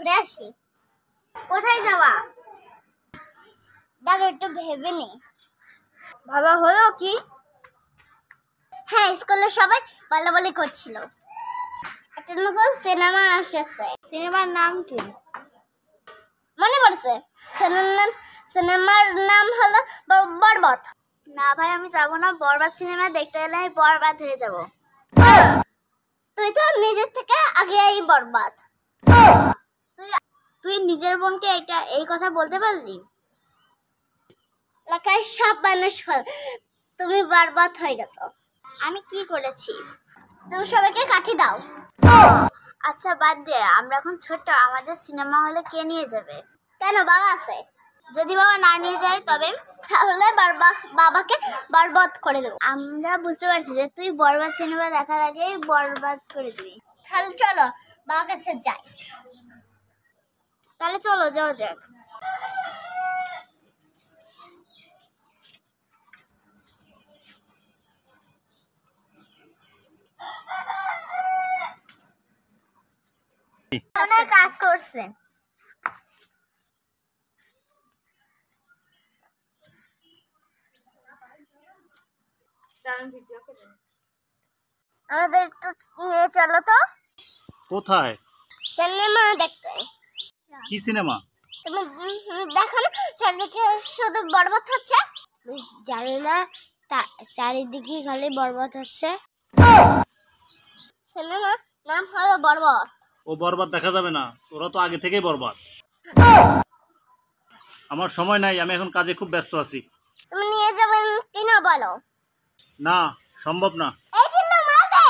ঘুরে আসি। কোথায় যাওয়া? দাঁড়া একটু ভেবে নি। ভাবা হলো কি? হ্যাঁ, স্কুলে সবাই বলাবলি করছিল একটা নতুন সিনেমা এসেছে। সিনেমার নাম কি? মনে পড়ছে, সিনেমার নাম হলো বরবাদ। না ভাই, আমি যাবো না। বরবাদ সিনেমা দেখতে গেলে আমি বরবাদ হয়ে যাব। তুই তো নিজের থেকে আগেই বরবাদ। তুই নিজের বোনকে এই কথা বলতে পারলি? এলাকায় সব মানুষ তুমি বরবাদ হয়ে গেছো। আমি কি করেছি? তুমি সবাইকে কাঠি দাও। আচ্ছা বাদ দে, আমরা এখন ছোট, আমাদের সিনেমা হলে কে নিয়ে যাবে? কেন, বাবা আছে। যদি বাবা না নিয়ে যায় তবে? তাহলে বাবাকে বরবাদ করে দেবো। আমরা বুঝতে পারছি যে তুই বরবাদ সিনেমা দেখার আগেই বরবাদ করে দিবি। তাহলে চলো বাবার কাছে যাই। তাহলে চলো যাওয়া যাক। অনেক কাজ করছে। আমাদের একটু নিয়ে চলো তো। কোথায়? সিনেমা দেখতে। কি সিনেমা? তুমি দেখো না, চারিদিকে শুধু বরবাদ হচ্ছে। জানি না, চারিদিকে খালি বরবাদ হচ্ছে। সিনেমার নাম হলো বরবাদ। ও বরবাদ দেখা যাবে না, তোরা তো আগে থেকেই বরবাদ। আমার সময় নাই, আমি এখন কাজে খুব ব্যস্ত আছি। তুমি নিয়ে যাবেন কিনা বলো। না, সম্ভব না। এই দিল্লু মারবে।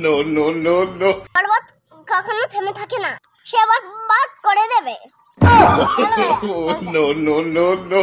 No, no, no, no. বরবাদ কখনো থেমে থাকে না, সে বরবাদ করে দেবে। No, no, no, no.